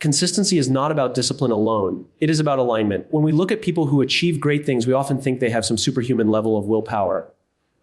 Consistency is not about discipline alone. It is about alignment. When we look at people who achieve great things, we often think they have some superhuman level of willpower.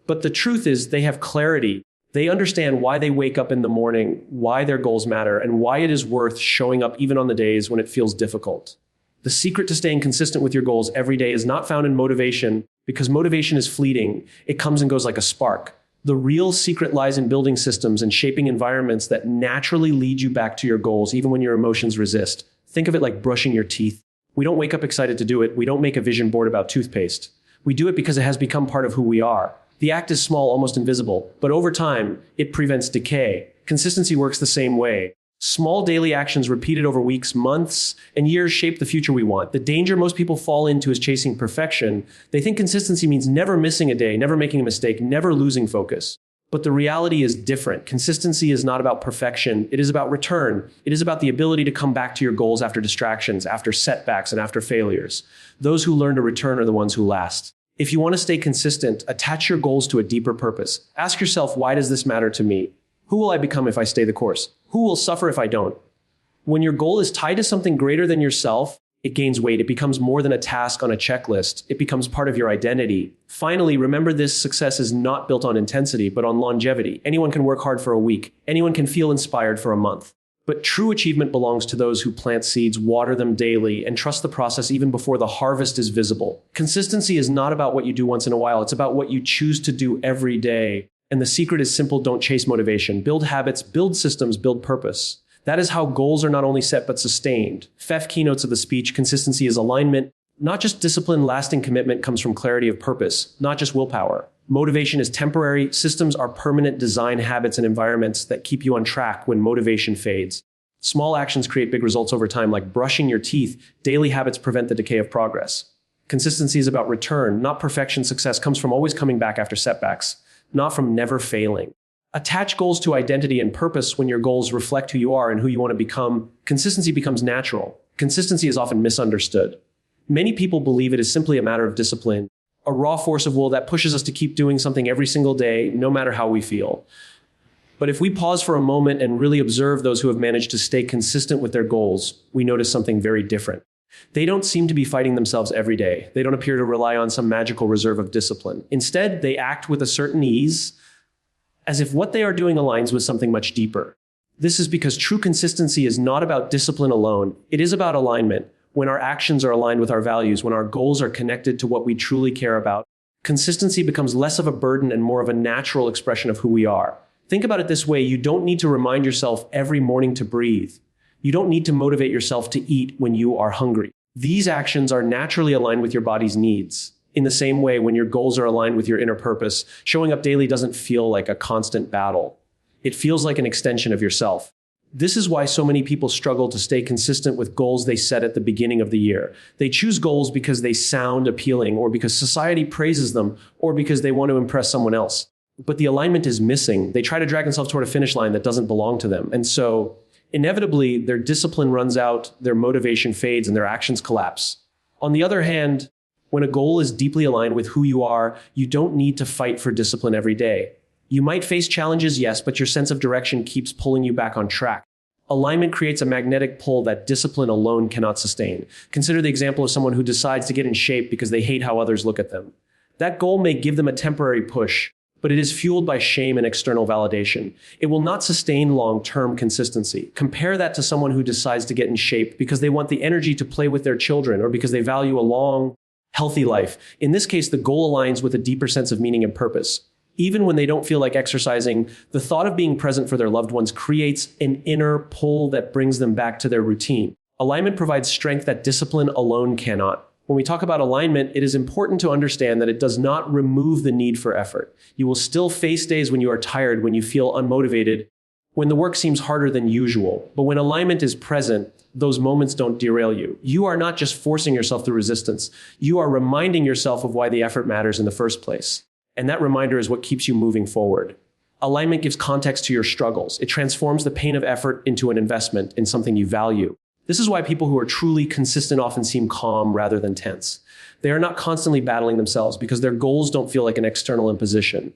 But the truth is they have clarity. They understand why they wake up in the morning, why their goals matter, and why it is worth showing up even on the days when it feels difficult. The secret to staying consistent with your goals every day is not found in motivation, because motivation is fleeting. It comes and goes like a spark. The real secret lies in building systems and shaping environments that naturally lead you back to your goals, even when your emotions resist. Think of it like brushing your teeth. We don't wake up excited to do it. We don't make a vision board about toothpaste. We do it because it has become part of who we are. The act is small, almost invisible, but over time, it prevents decay. Consistency works the same way. Small daily actions repeated over weeks, months, and years shape the future we want. The danger most people fall into is chasing perfection. They think consistency means never missing a day, never making a mistake, never losing focus. But the reality is different. Consistency is not about perfection. It is about return. It is about the ability to come back to your goals after distractions, after setbacks, and after failures. Those who learn to return are the ones who last. If you want to stay consistent, attach your goals to a deeper purpose. Ask yourself, why does this matter to me? Who will I become if I stay the course? Who will suffer if I don't? When your goal is tied to something greater than yourself, it gains weight. It becomes more than a task on a checklist. It becomes part of your identity. Finally, remember this: success is not built on intensity, but on longevity. Anyone can work hard for a week. Anyone can feel inspired for a month. But true achievement belongs to those who plant seeds, water them daily, and trust the process even before the harvest is visible. Consistency is not about what you do once in a while. It's about what you choose to do every day. And the secret is simple: don't chase motivation. Build habits, build systems, build purpose. That is how goals are not only set, but sustained. Fef keynotes of the speech: consistency is alignment. Not just discipline, lasting commitment comes from clarity of purpose, not just willpower. Motivation is temporary. Systems are permanent. Design habits and environments that keep you on track when motivation fades. Small actions create big results over time, like brushing your teeth. Daily habits prevent the decay of progress. Consistency is about return, not perfection. Success comes from always coming back after setbacks, not from never failing. Attach goals to identity and purpose. When your goals reflect who you are and who you want to become, consistency becomes natural. Consistency is often misunderstood. Many people believe it is simply a matter of discipline, a raw force of will that pushes us to keep doing something every single day, no matter how we feel. But if we pause for a moment and really observe those who have managed to stay consistent with their goals, we notice something very different. They don't seem to be fighting themselves every day. They don't appear to rely on some magical reserve of discipline. Instead, they act with a certain ease, as if what they are doing aligns with something much deeper. This is because true consistency is not about discipline alone. It is about alignment. When our actions are aligned with our values, when our goals are connected to what we truly care about, consistency becomes less of a burden and more of a natural expression of who we are. Think about it this way: you don't need to remind yourself every morning to breathe. You don't need to motivate yourself to eat when you are hungry. These actions are naturally aligned with your body's needs. In the same way, when your goals are aligned with your inner purpose, showing up daily doesn't feel like a constant battle. It feels like an extension of yourself. This is why so many people struggle to stay consistent with goals they set at the beginning of the year. They choose goals because they sound appealing, or because society praises them, or because they want to impress someone else. But the alignment is missing. They try to drag themselves toward a finish line that doesn't belong to them. And so, inevitably, their discipline runs out, their motivation fades, and their actions collapse. On the other hand, when a goal is deeply aligned with who you are, you don't need to fight for discipline every day. You might face challenges, yes, but your sense of direction keeps pulling you back on track. Alignment creates a magnetic pull that discipline alone cannot sustain. Consider the example of someone who decides to get in shape because they hate how others look at them. That goal may give them a temporary push, but it is fueled by shame and external validation. It will not sustain long-term consistency. Compare that to someone who decides to get in shape because they want the energy to play with their children, or because they value a long, healthy life. In this case, the goal aligns with a deeper sense of meaning and purpose. Even when they don't feel like exercising, the thought of being present for their loved ones creates an inner pull that brings them back to their routine. Alignment provides strength that discipline alone cannot. When we talk about alignment, it is important to understand that it does not remove the need for effort. You will still face days when you are tired, when you feel unmotivated, when the work seems harder than usual. But when alignment is present, those moments don't derail you. You are not just forcing yourself through resistance. You are reminding yourself of why the effort matters in the first place. And that reminder is what keeps you moving forward. Alignment gives context to your struggles. It transforms the pain of effort into an investment in something you value. This is why people who are truly consistent often seem calm rather than tense. They are not constantly battling themselves because their goals don't feel like an external imposition.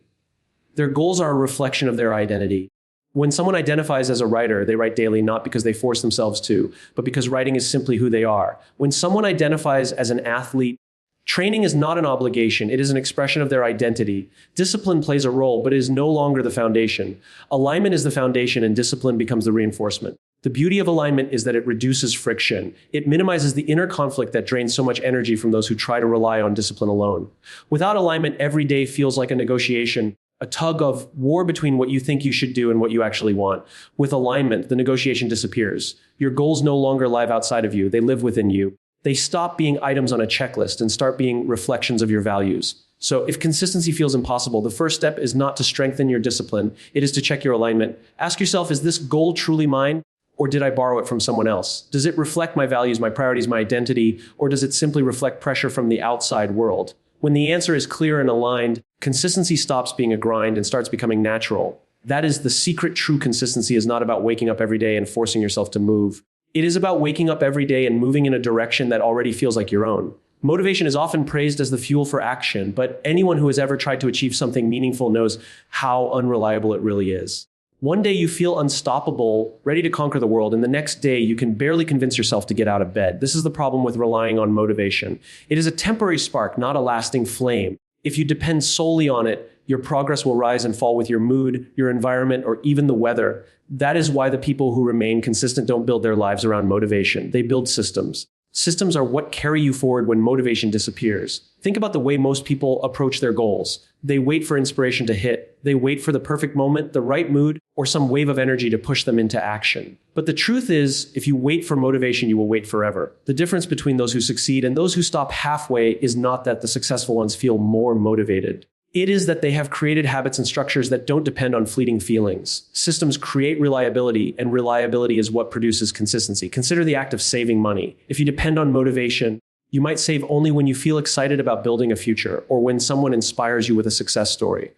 Their goals are a reflection of their identity. When someone identifies as a writer, they write daily not because they force themselves to, but because writing is simply who they are. When someone identifies as an athlete, training is not an obligation, it is an expression of their identity. Discipline plays a role, but it is no longer the foundation. Alignment is the foundation and discipline becomes the reinforcement. The beauty of alignment is that it reduces friction. It minimizes the inner conflict that drains so much energy from those who try to rely on discipline alone. Without alignment, every day feels like a negotiation, a tug of war between what you think you should do and what you actually want. With alignment, the negotiation disappears. Your goals no longer live outside of you, they live within you. They stop being items on a checklist and start being reflections of your values. So if consistency feels impossible, the first step is not to strengthen your discipline, it is to check your alignment. Ask yourself, is this goal truly mine? Or did I borrow it from someone else? Does it reflect my values, my priorities, my identity, or does it simply reflect pressure from the outside world? When the answer is clear and aligned, consistency stops being a grind and starts becoming natural. That is the secret. True consistency is not about waking up every day and forcing yourself to move. It is about waking up every day and moving in a direction that already feels like your own. Motivation is often praised as the fuel for action, but anyone who has ever tried to achieve something meaningful knows how unreliable it really is. One day you feel unstoppable, ready to conquer the world, and the next day you can barely convince yourself to get out of bed. This is the problem with relying on motivation. It is a temporary spark, not a lasting flame. If you depend solely on it, your progress will rise and fall with your mood, your environment, or even the weather. That is why the people who remain consistent don't build their lives around motivation. They build systems. Systems are what carry you forward when motivation disappears. Think about the way most people approach their goals. They wait for inspiration to hit. They wait for the perfect moment, the right mood, or some wave of energy to push them into action. But the truth is, if you wait for motivation, you will wait forever. The difference between those who succeed and those who stop halfway is not that the successful ones feel more motivated. It is that they have created habits and structures that don't depend on fleeting feelings. Systems create reliability, and reliability is what produces consistency. Consider the act of saving money. If you depend on motivation, you might save only when you feel excited about building a future or when someone inspires you with a success story.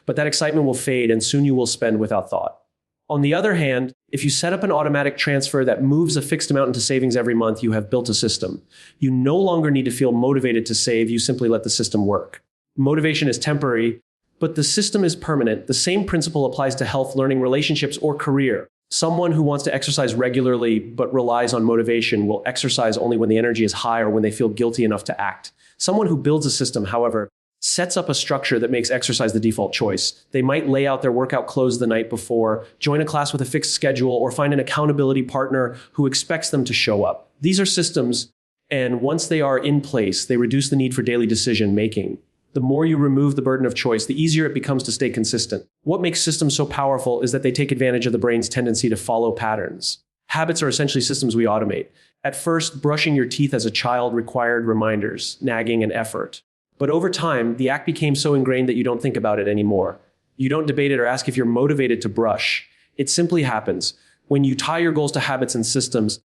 But that excitement will fade and soon you will spend without thought. On the other hand, if you set up an automatic transfer that moves a fixed amount into savings every month, you have built a system. You no longer need to feel motivated to save, you simply let the system work. Motivation is temporary, but the system is permanent. The same principle applies to health, learning, relationships, or career. Someone who wants to exercise regularly but relies on motivation will exercise only when the energy is high or when they feel guilty enough to act. Someone who builds a system, however, sets up a structure that makes exercise the default choice. They might lay out their workout clothes the night before, join a class with a fixed schedule, or find an accountability partner who expects them to show up. These are systems, and once they are in place, they reduce the need for daily decision making. The more you remove the burden of choice, the easier it becomes to stay consistent. What makes systems so powerful is that they take advantage of the brain's tendency to follow patterns. Habits are essentially systems we automate. At first, brushing your teeth as a child required reminders, nagging, and effort. But over time, the act became so ingrained that you don't think about it anymore. You don't debate it or ask if you're motivated to brush. It simply happens. When you tie your goals to habits and systems,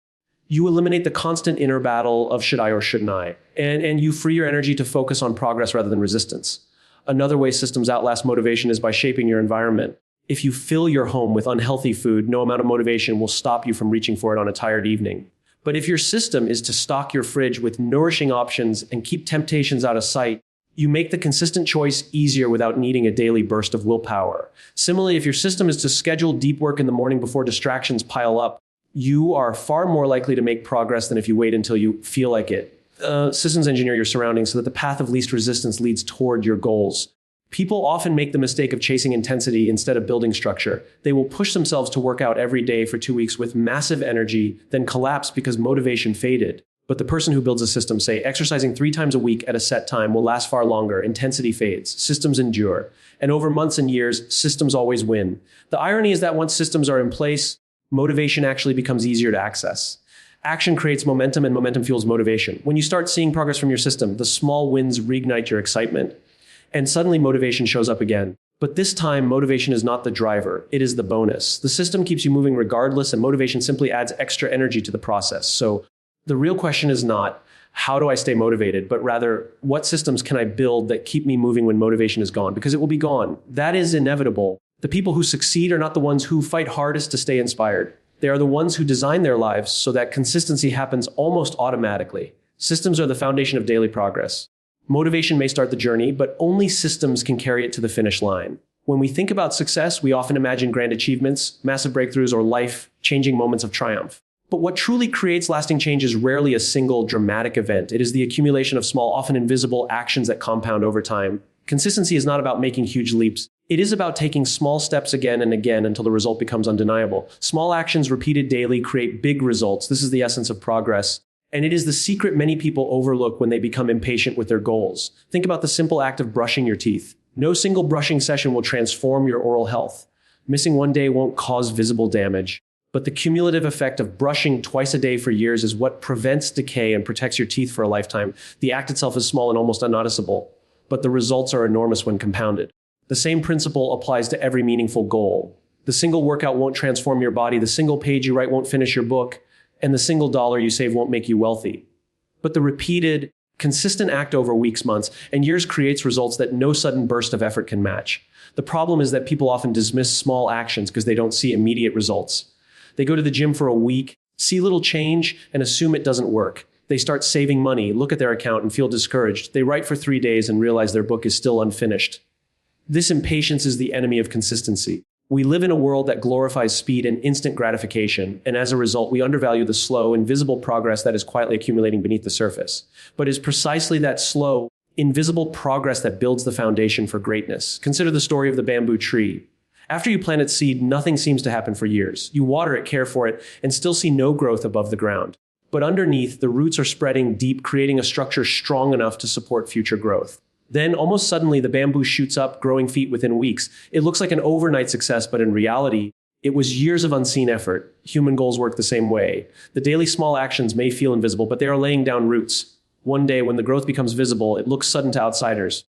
you eliminate the constant inner battle of should I or shouldn't I, and you free your energy to focus on progress rather than resistance. Another way systems outlast motivation is by shaping your environment. If you fill your home with unhealthy food, no amount of motivation will stop you from reaching for it on a tired evening. But if your system is to stock your fridge with nourishing options and keep temptations out of sight, you make the consistent choice easier without needing a daily burst of willpower. Similarly, if your system is to schedule deep work in the morning before distractions pile up, you are far more likely to make progress than if you wait until you feel like it. Systems engineer your surroundings so that the path of least resistance leads toward your goals. People often make the mistake of chasing intensity instead of building structure. They will push themselves to work out every day for 2 weeks with massive energy, then collapse because motivation faded. But the person who builds a system, say, exercising 3 times a week at a set time, will last far longer. Intensity fades. Systems endure. And over months and years, systems always win. The irony is that once systems are in place, motivation actually becomes easier to access. Action creates momentum and momentum fuels motivation. When you start seeing progress from your system, the small wins reignite your excitement. And suddenly motivation shows up again. But this time, motivation is not the driver, it is the bonus. The system keeps you moving regardless, and motivation simply adds extra energy to the process. So the real question is not, how do I stay motivated? But rather, what systems can I build that keep me moving when motivation is gone? Because it will be gone. That is inevitable. The people who succeed are not the ones who fight hardest to stay inspired. They are the ones who design their lives so that consistency happens almost automatically. Systems are the foundation of daily progress. Motivation may start the journey, but only systems can carry it to the finish line. When we think about success, we often imagine grand achievements, massive breakthroughs, or life-changing moments of triumph. But what truly creates lasting change is rarely a single dramatic event. It is the accumulation of small, often invisible actions that compound over time. Consistency is not about making huge leaps. It is about taking small steps again and again until the result becomes undeniable. Small actions repeated daily create big results. This is the essence of progress. And it is the secret many people overlook when they become impatient with their goals. Think about the simple act of brushing your teeth. No single brushing session will transform your oral health. Missing one day won't cause visible damage. But the cumulative effect of brushing twice a day for years is what prevents decay and protects your teeth for a lifetime. The act itself is small and almost unnoticeable, but the results are enormous when compounded. The same principle applies to every meaningful goal. The single workout won't transform your body, the single page you write won't finish your book, and the single dollar you save won't make you wealthy. But the repeated, consistent act over weeks, months, and years creates results that no sudden burst of effort can match. The problem is that people often dismiss small actions because they don't see immediate results. They go to the gym for a week, see little change, and assume it doesn't work. They start saving money, look at their account, and feel discouraged. They write for 3 days and realize their book is still unfinished. This impatience is the enemy of consistency. We live in a world that glorifies speed and instant gratification, and as a result, we undervalue the slow, invisible progress that is quietly accumulating beneath the surface. But it's precisely that slow, invisible progress that builds the foundation for greatness. Consider the story of the bamboo tree. After you plant its seed, nothing seems to happen for years. You water it, care for it, and still see no growth above the ground. But underneath, the roots are spreading deep, creating a structure strong enough to support future growth. Then, almost suddenly, the bamboo shoots up, growing feet within weeks. It looks like an overnight success, but in reality, it was years of unseen effort. Human goals work the same way. The daily small actions may feel invisible, but they are laying down roots. One day, when the growth becomes visible, it looks sudden to outsiders.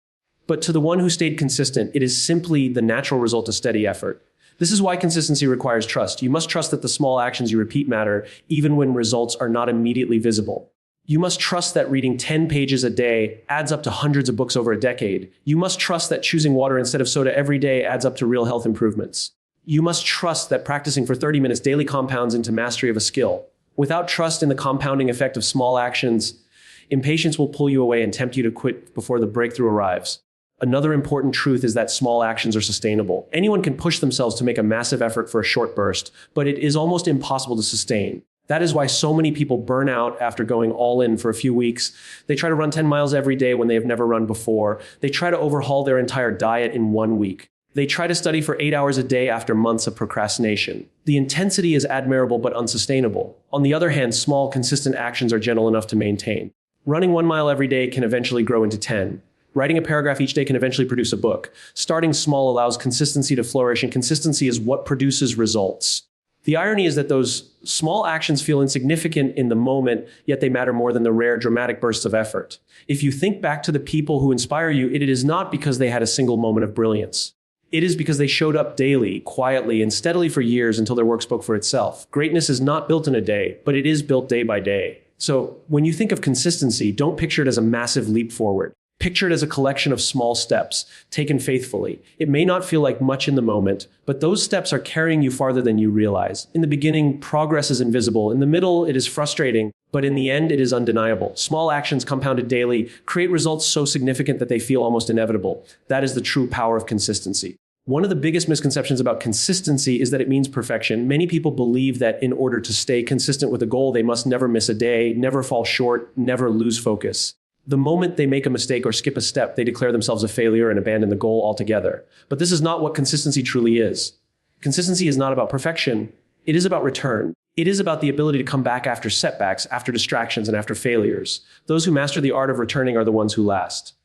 But to the one who stayed consistent, it is simply the natural result of steady effort. This is why consistency requires trust. You must trust that the small actions you repeat matter, even when results are not immediately visible. You must trust that reading 10 pages a day adds up to hundreds of books over a decade. You must trust that choosing water instead of soda every day adds up to real health improvements. You must trust that practicing for 30 minutes daily compounds into mastery of a skill. Without trust in the compounding effect of small actions, impatience will pull you away and tempt you to quit before the breakthrough arrives. Another important truth is that small actions are sustainable. Anyone can push themselves to make a massive effort for a short burst, but it is almost impossible to sustain. That is why so many people burn out after going all in for a few weeks. They try to run 10 miles every day when they have never run before. They try to overhaul their entire diet in 1 week. They try to study for 8 hours a day after months of procrastination. The intensity is admirable but unsustainable. On the other hand, small, consistent actions are gentle enough to maintain. Running 1 mile every day can eventually grow into 10. Writing a paragraph each day can eventually produce a book. Starting small allows consistency to flourish, and consistency is what produces results. The irony is that those small actions feel insignificant in the moment, yet they matter more than the rare, dramatic bursts of effort. If you think back to the people who inspire you, it is not because they had a single moment of brilliance. It is because they showed up daily, quietly, and steadily for years until their work spoke for itself. Greatness is not built in a day, but it is built day by day. So when you think of consistency, don't picture it as a massive leap forward. Picture it as a collection of small steps, taken faithfully. It may not feel like much in the moment, but those steps are carrying you farther than you realize. In the beginning, progress is invisible. In the middle, it is frustrating, but in the end, it is undeniable. Small actions compounded daily create results so significant that they feel almost inevitable. That is the true power of consistency. One of the biggest misconceptions about consistency is that it means perfection. Many people believe that in order to stay consistent with a goal, they must never miss a day, never fall short, never lose focus. The moment they make a mistake or skip a step, they declare themselves a failure and abandon the goal altogether. But this is not what consistency truly is. Consistency is not about perfection. It is about return. It is about the ability to come back after setbacks, after distractions, and after failures. Those who master the art of returning are the ones who last.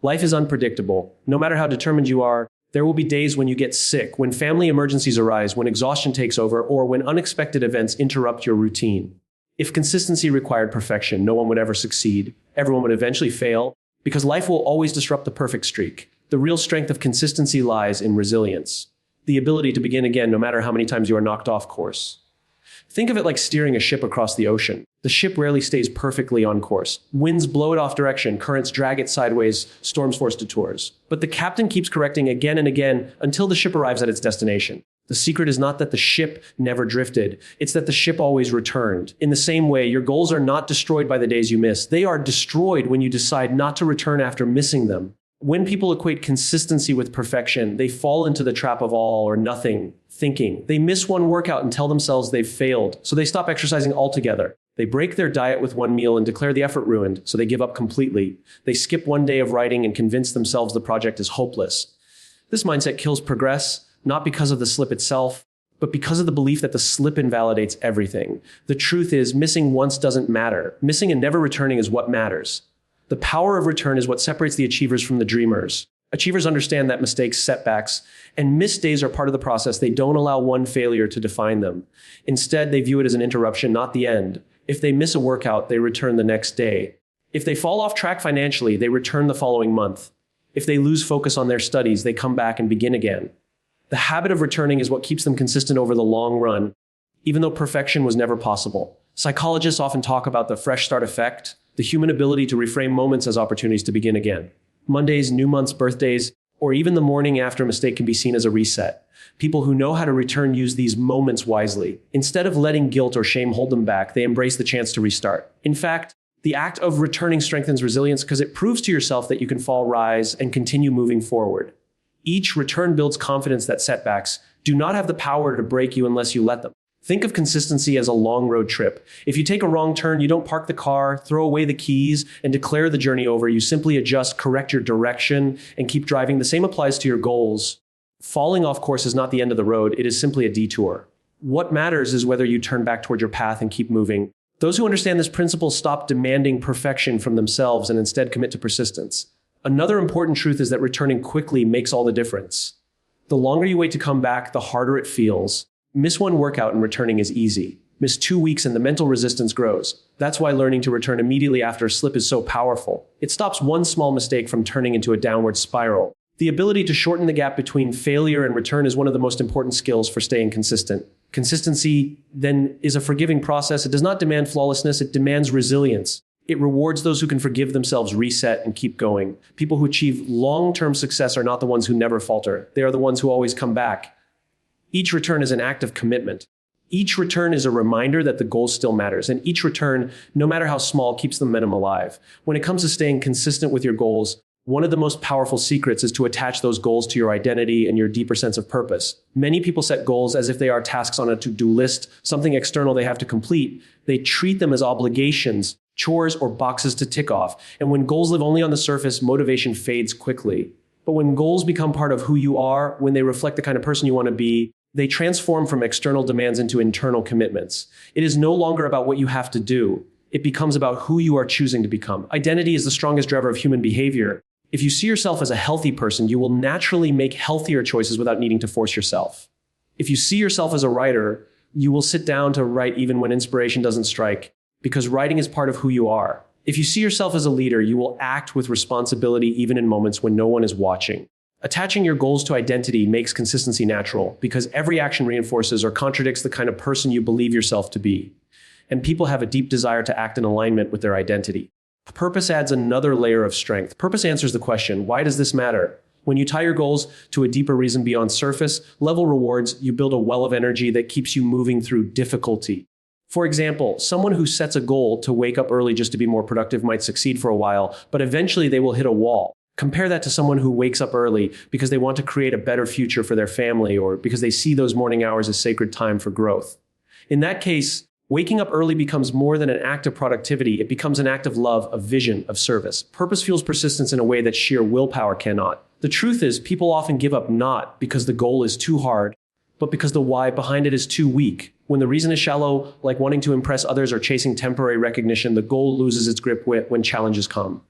Life is unpredictable. No matter how determined you are, there will be days when you get sick, when family emergencies arise, when exhaustion takes over, or when unexpected events interrupt your routine. If consistency required perfection, no one would ever succeed. Everyone would eventually fail, because life will always disrupt the perfect streak. The real strength of consistency lies in resilience, the ability to begin again no matter how many times you are knocked off course. Think of it like steering a ship across the ocean. The ship rarely stays perfectly on course. Winds blow it off direction, currents drag it sideways, storms force detours. But the captain keeps correcting again and again until the ship arrives at its destination. The secret is not that the ship never drifted, it's that the ship always returned. In the same way, your goals are not destroyed by the days you miss. They are destroyed when you decide not to return after missing them. When people equate consistency with perfection, they fall into the trap of all or nothing thinking. They miss one workout and tell themselves they've failed, so they stop exercising altogether. They break their diet with one meal and declare the effort ruined, so they give up completely. They skip one day of writing and convince themselves the project is hopeless. This mindset kills progress, not because of the slip itself, but because of the belief that the slip invalidates everything. The truth is, missing once doesn't matter. Missing and never returning is what matters. The power of return is what separates the achievers from the dreamers. Achievers understand that mistakes, setbacks, and missed days are part of the process. They don't allow one failure to define them. Instead, they view it as an interruption, not the end. If they miss a workout, they return the next day. If they fall off track financially, they return the following month. If they lose focus on their studies, they come back and begin again. The habit of returning is what keeps them consistent over the long run, even though perfection was never possible. Psychologists often talk about the fresh start effect, the human ability to reframe moments as opportunities to begin again. Mondays, new months, birthdays, or even the morning after a mistake can be seen as a reset. People who know how to return use these moments wisely. Instead of letting guilt or shame hold them back, they embrace the chance to restart. In fact, the act of returning strengthens resilience because it proves to yourself that you can fall, rise, and continue moving forward. Each return builds confidence that setbacks do not have the power to break you unless you let them. Think of consistency as a long road trip. If you take a wrong turn, you don't park the car, throw away the keys, and declare the journey over. You simply adjust, correct your direction, and keep driving. The same applies to your goals. Falling off course is not the end of the road. It is simply a detour. What matters is whether you turn back toward your path and keep moving. Those who understand this principle stop demanding perfection from themselves and instead commit to persistence. Another important truth is that returning quickly makes all the difference. The longer you wait to come back, the harder it feels. Miss one workout and returning is easy. Miss 2 weeks and the mental resistance grows. That's why learning to return immediately after a slip is so powerful. It stops one small mistake from turning into a downward spiral. The ability to shorten the gap between failure and return is one of the most important skills for staying consistent. Consistency, then, is a forgiving process. It does not demand flawlessness, it demands resilience. It rewards those who can forgive themselves, reset, and keep going. People who achieve long-term success are not the ones who never falter. They are the ones who always come back. Each return is an act of commitment. Each return is a reminder that the goal still matters, and each return, no matter how small, keeps the momentum alive. When it comes to staying consistent with your goals, one of the most powerful secrets is to attach those goals to your identity and your deeper sense of purpose. Many people set goals as if they are tasks on a to-do list, something external they have to complete. They treat them as obligations, chores, or boxes to tick off. And when goals live only on the surface, motivation fades quickly. But when goals become part of who you are, when they reflect the kind of person you want to be, they transform from external demands into internal commitments. It is no longer about what you have to do. It becomes about who you are choosing to become. Identity is the strongest driver of human behavior. If you see yourself as a healthy person, you will naturally make healthier choices without needing to force yourself. If you see yourself as a writer, you will sit down to write even when inspiration doesn't strike, because writing is part of who you are. If you see yourself as a leader, you will act with responsibility even in moments when no one is watching. Attaching your goals to identity makes consistency natural because every action reinforces or contradicts the kind of person you believe yourself to be. And people have a deep desire to act in alignment with their identity. Purpose adds another layer of strength. Purpose answers the question, why does this matter? When you tie your goals to a deeper reason beyond surface level rewards, you build a well of energy that keeps you moving through difficulty. For example, someone who sets a goal to wake up early just to be more productive might succeed for a while, but eventually they will hit a wall. Compare that to someone who wakes up early because they want to create a better future for their family or because they see those morning hours as sacred time for growth. In that case, waking up early becomes more than an act of productivity. It becomes an act of love, of vision, of service. Purpose fuels persistence in a way that sheer willpower cannot. The truth is, people often give up not because the goal is too hard, but because the why behind it is too weak. When the reason is shallow, like wanting to impress others or chasing temporary recognition, the goal loses its grip when challenges come.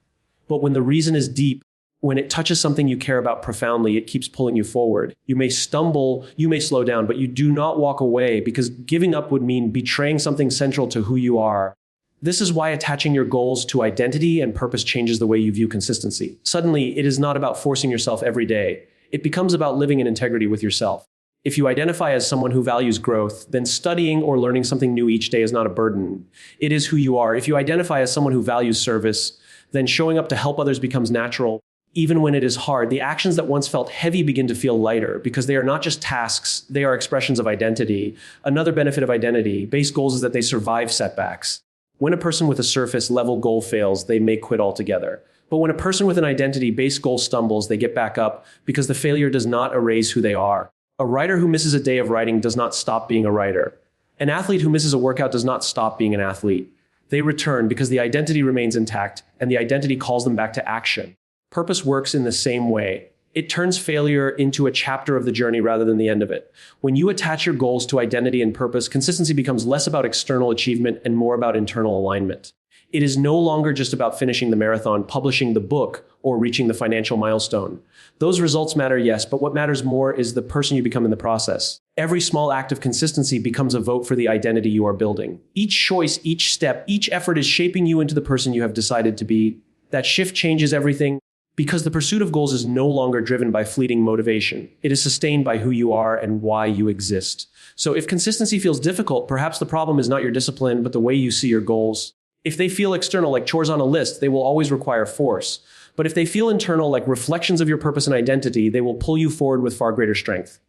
But when the reason is deep, when it touches something you care about profoundly, it keeps pulling you forward. You may stumble, you may slow down, but you do not walk away because giving up would mean betraying something central to who you are. This is why attaching your goals to identity and purpose changes the way you view consistency. Suddenly, it is not about forcing yourself every day. It becomes about living in integrity with yourself. If you identify as someone who values growth, then studying or learning something new each day is not a burden. It is who you are. If you identify as someone who values service, then showing up to help others becomes natural. Even when it is hard, the actions that once felt heavy begin to feel lighter because they are not just tasks, they are expressions of identity. Another benefit of identity-based goals is that they survive setbacks. When a person with a surface-level goal fails, they may quit altogether. But when a person with an identity-based goal stumbles, they get back up because the failure does not erase who they are. A writer who misses a day of writing does not stop being a writer. An athlete who misses a workout does not stop being an athlete. They return because the identity remains intact and the identity calls them back to action. Purpose works in the same way. It turns failure into a chapter of the journey rather than the end of it. When you attach your goals to identity and purpose, consistency becomes less about external achievement and more about internal alignment. It is no longer just about finishing the marathon, publishing the book, or reaching the financial milestone. Those results matter, yes, but what matters more is the person you become in the process. Every small act of consistency becomes a vote for the identity you are building. Each choice, each step, each effort is shaping you into the person you have decided to be. That shift changes everything because the pursuit of goals is no longer driven by fleeting motivation. It is sustained by who you are and why you exist. So if consistency feels difficult, perhaps the problem is not your discipline, but the way you see your goals. If they feel external, like chores on a list, they will always require force. But if they feel internal, like reflections of your purpose and identity, they will pull you forward with far greater strength.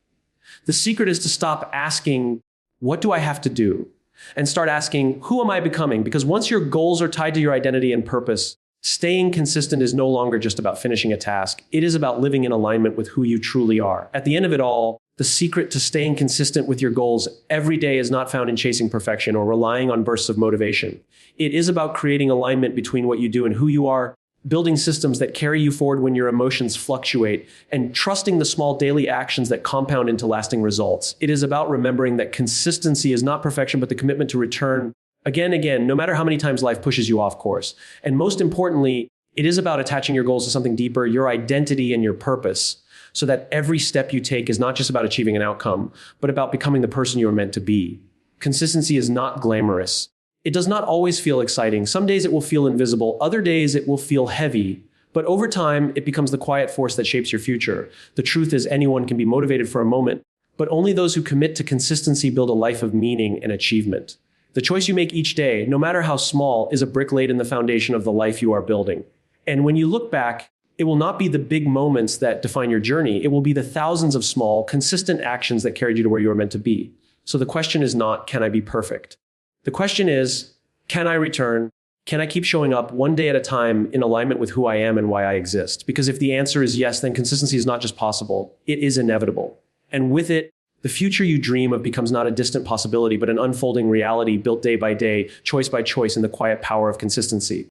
The secret is to stop asking, what do I have to do? And start asking, who am I becoming? Because once your goals are tied to your identity and purpose, staying consistent is no longer just about finishing a task. It is about living in alignment with who you truly are. At the end of it all, the secret to staying consistent with your goals every day is not found in chasing perfection or relying on bursts of motivation. It is about creating alignment between what you do and who you are, building systems that carry you forward when your emotions fluctuate, and trusting the small daily actions that compound into lasting results. It is about remembering that consistency is not perfection, but the commitment to return again, no matter how many times life pushes you off course. And most importantly, it is about attaching your goals to something deeper, your identity and your purpose, so that every step you take is not just about achieving an outcome, but about becoming the person you are meant to be. Consistency is not glamorous. It does not always feel exciting. Some days it will feel invisible. Other days it will feel heavy. But over time, it becomes the quiet force that shapes your future. The truth is anyone can be motivated for a moment, but only those who commit to consistency build a life of meaning and achievement. The choice you make each day, no matter how small, is a brick laid in the foundation of the life you are building. And when you look back, it will not be the big moments that define your journey. It will be the thousands of small, consistent actions that carried you to where you were meant to be. So the question is not, can I be perfect? The question is, can I return? Can I keep showing up one day at a time in alignment with who I am and why I exist? Because if the answer is yes, then consistency is not just possible, it is inevitable. And with it, the future you dream of becomes not a distant possibility, but an unfolding reality built day by day, choice by choice, in the quiet power of consistency.